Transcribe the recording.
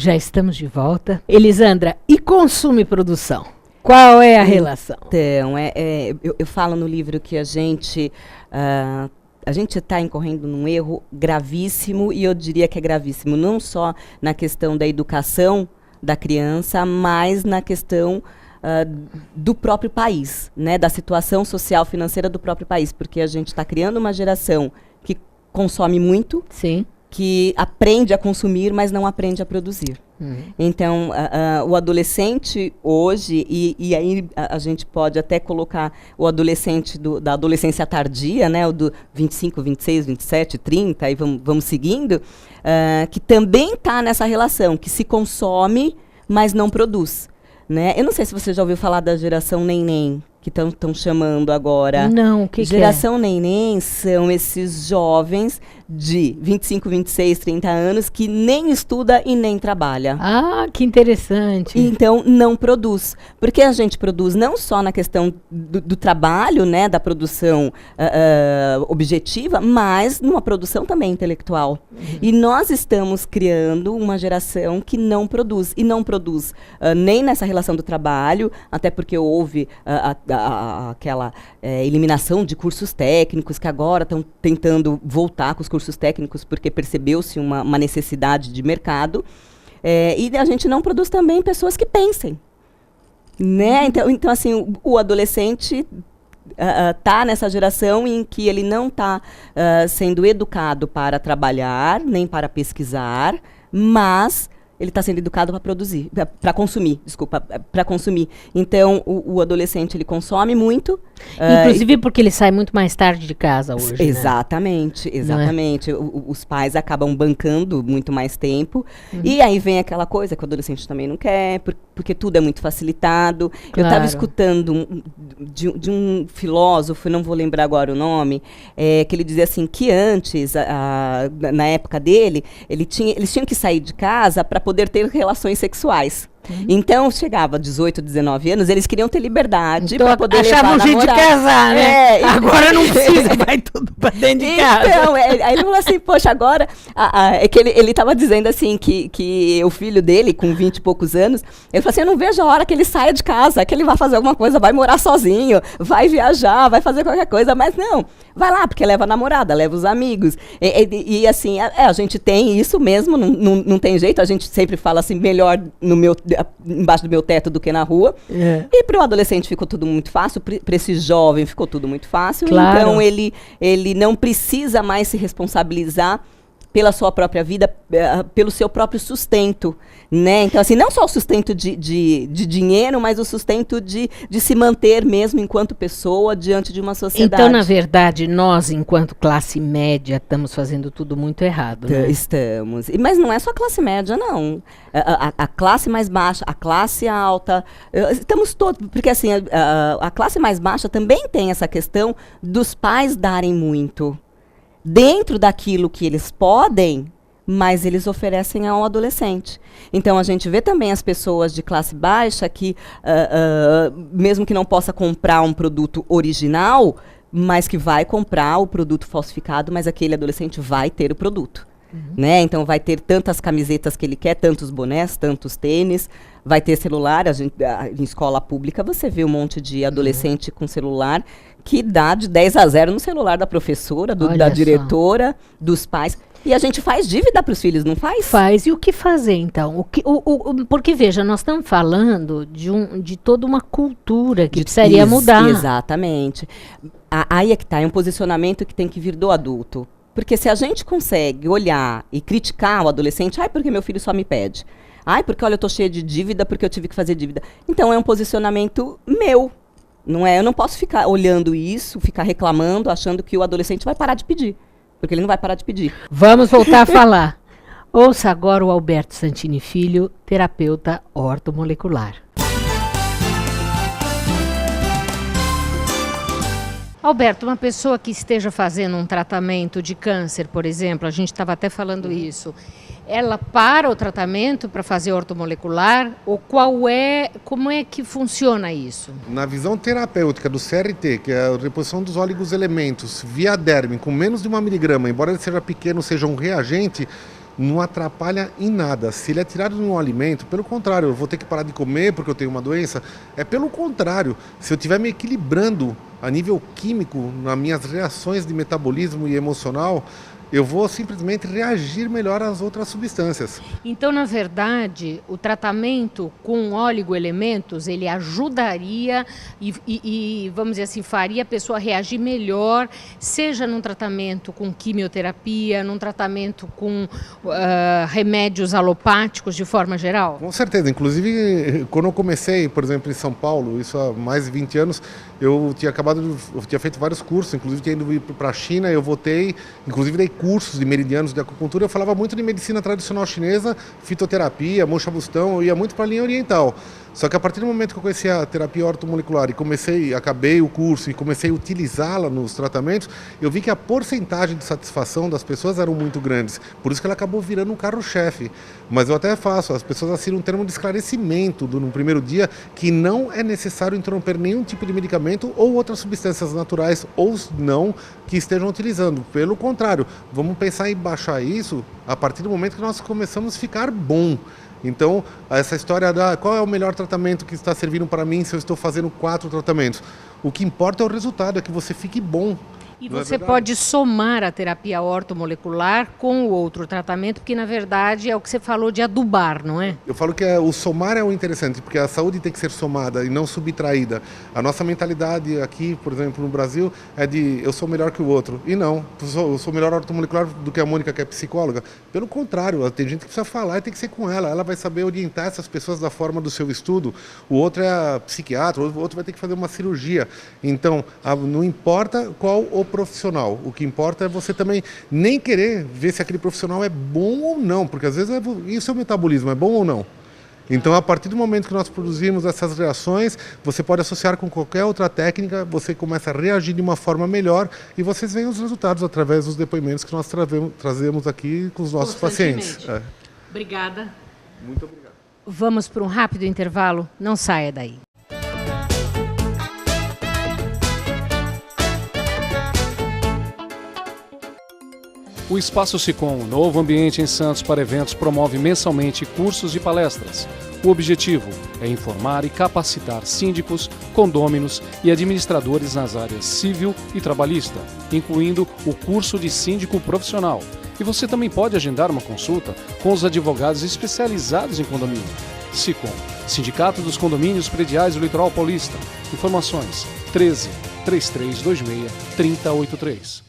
Já estamos de volta. Elisandra, e consumo e produção? Qual é a relação? Então, eu falo no livro que a gente está incorrendo num erro gravíssimo, e eu diria que é gravíssimo não só na questão da educação da criança, mas na questão do próprio país, né, da situação social financeira do próprio país, porque a gente está criando uma geração que consome muito, sim, que aprende a consumir, mas não aprende a produzir. Então, o adolescente hoje, e aí a gente pode até colocar o adolescente da adolescência tardia, né, o do 25, 26, 27, 30, aí vamos seguindo, que também está nessa relação, que se consome, mas não produz. Né? Eu não sei se você já ouviu falar da geração neném, que estão chamando agora. Não, o que Geração neném são esses jovens de 25, 26, 30 anos que nem estuda e nem trabalha. Ah, que interessante. Então, não produz. Porque a gente produz não só na questão do trabalho, né, da produção objetiva, mas numa produção também intelectual. E nós estamos criando uma geração que não produz. E não produz nem nessa relação do trabalho, até porque houve aquela eliminação de cursos técnicos, que agora estão tentando voltar com os cursos técnicos, porque percebeu-se uma necessidade de mercado. E a gente não produz também pessoas que pensem. Né? Então, assim, o adolescente está nessa geração em que ele não está sendo educado para trabalhar, nem para pesquisar, mas ele está sendo educado para produzir, para consumir, para consumir. Então, o adolescente, ele consome muito. Inclusive porque ele sai muito mais tarde de casa hoje, exatamente, né? Exatamente. Os pais acabam bancando muito mais tempo. E aí vem aquela coisa que o adolescente também não quer, porque tudo é muito facilitado. Claro. Eu estava escutando de um filósofo, não vou lembrar agora o nome, que ele dizia assim, que antes, na época dele, eles tinham que sair de casa para poder ter relações sexuais. Então, chegava 18, 19 anos, eles queriam ter liberdade para poder levar a namorar. De casar, né? Agora não precisa, vai tudo para dentro de casa. Então, aí ele falou assim, poxa, agora... é que ele estava dizendo assim, que o filho dele, com 20 e poucos anos, ele falou assim, eu não vejo a hora que ele saia de casa, que ele vai fazer alguma coisa, vai morar sozinho, vai viajar, vai fazer qualquer coisa, mas não, vai lá, porque leva a namorada, leva os amigos. E assim, a gente tem isso mesmo, não tem jeito, a gente sempre fala assim, melhor embaixo do meu teto do que na rua. E para o adolescente ficou tudo muito fácil, para esse jovem ficou tudo muito fácil. Claro. Então ele não precisa mais se responsabilizar pela sua própria vida, pelo seu próprio sustento, né? Então, assim, não só o sustento de dinheiro, mas o sustento de se manter mesmo enquanto pessoa diante de uma sociedade. Então, na verdade, nós, enquanto classe média, estamos fazendo tudo muito errado, né? Estamos. Mas não é só a classe média, não. A classe mais baixa, a classe alta, estamos todos... Porque, assim, a classe mais baixa também tem essa questão dos pais darem muito dentro daquilo que eles podem, mas eles oferecem ao adolescente. Então, a gente vê também as pessoas de classe baixa que, mesmo que não possa comprar um produto original, mas que vai comprar o produto falsificado, mas aquele adolescente vai ter o produto. Né? Então, vai ter tantas camisetas que ele quer, tantos bonés, tantos tênis, vai ter celular. Em escola pública, você vê um monte de adolescente com celular que dá de 10-0 no celular da professora, da diretora, dos pais. E a gente faz dívida para os filhos, não faz? Faz. E o que fazer, então? Porque, veja, nós estamos falando de toda uma cultura que precisaria mudar. Exatamente. Aí é que está, é um posicionamento que tem que vir do adulto. Porque se a gente consegue olhar e criticar o adolescente, porque meu filho só me pede. Porque olha, eu tô cheia de dívida porque eu tive que fazer dívida. Então é um posicionamento meu, não é? Eu não posso ficar olhando isso, ficar reclamando, achando que o adolescente vai parar de pedir. Porque ele não vai parar de pedir. Vamos voltar a falar. Ouça agora o Alberto Santini Filho, terapeuta ortomolecular. Alberto, uma pessoa que esteja fazendo um tratamento de câncer, por exemplo, a gente estava até falando isso, ela para o tratamento para fazer ortomolecular? Ou como é que funciona isso? Na visão terapêutica do CRT, que é a reposição dos oligoelementos via derme, com menos de 1 miligrama, embora ele seja pequeno, seja um reagente, não atrapalha em nada. Se ele é tirado de um alimento, pelo contrário, eu vou ter que parar de comer porque eu tenho uma doença. É pelo contrário, se eu estiver me equilibrando a nível químico, nas minhas reações de metabolismo e emocional, eu vou simplesmente reagir melhor às outras substâncias. Então, na verdade, o tratamento com oligoelementos, ele ajudaria e, vamos dizer assim, faria a pessoa reagir melhor, seja num tratamento com quimioterapia, num tratamento com remédios alopáticos de forma geral? Com certeza. Inclusive, quando eu comecei, por exemplo, em São Paulo, isso há mais de 20 anos, eu tinha feito vários cursos, inclusive tinha ido para a China, eu voltei, inclusive dei cursos de meridianos de acupuntura, eu falava muito de medicina tradicional chinesa, fitoterapia, mocha-bustão, eu ia muito para a linha oriental. Só que a partir do momento que eu conheci a terapia ortomolecular e acabei o curso e comecei a utilizá-la nos tratamentos, eu vi que a porcentagem de satisfação das pessoas eram muito grandes. Por isso que ela acabou virando um carro-chefe. Mas eu até faço, as pessoas assinam um termo de esclarecimento no primeiro dia que não é necessário interromper nenhum tipo de medicamento ou outras substâncias naturais ou não que estejam utilizando. Pelo contrário, vamos pensar em baixar isso a partir do momento que nós começamos a ficar bom. Então, essa história da qual é o melhor tratamento que está servindo para mim se eu estou fazendo 4 tratamentos. O que importa é o resultado, é que você fique bom. E você pode somar a terapia ortomolecular com o outro tratamento, porque na verdade é o que você falou de adubar, não é? Eu falo que o somar é o interessante, porque a saúde tem que ser somada e não subtraída. A nossa mentalidade aqui, por exemplo, no Brasil, é de eu sou melhor que o outro. E não, eu sou melhor ortomolecular do que a Mônica, que é psicóloga. Pelo contrário, tem gente que precisa falar e tem que ser com ela. Ela vai saber orientar essas pessoas da forma do seu estudo. O outro é psiquiatra, o outro vai ter que fazer uma cirurgia. Então, não importa qual o profissional. O que importa é você também nem querer ver se aquele profissional é bom ou não, porque às vezes e o seu metabolismo é bom ou não. Então, a partir do momento que nós produzimos essas reações, você pode associar com qualquer outra técnica, você começa a reagir de uma forma melhor e vocês veem os resultados através dos depoimentos que nós trazemos aqui com os nossos pacientes. Obrigada. Muito obrigado. Vamos para um rápido intervalo? Não saia daí. O Espaço Sicom, novo ambiente em Santos para eventos, promove mensalmente cursos e palestras. O objetivo é informar e capacitar síndicos, condôminos e administradores nas áreas civil e trabalhista, incluindo o curso de síndico profissional. E você também pode agendar uma consulta com os advogados especializados em condomínio. Sicom, Sindicato dos Condomínios Prediais do Litoral Paulista. Informações 13 3326 3083.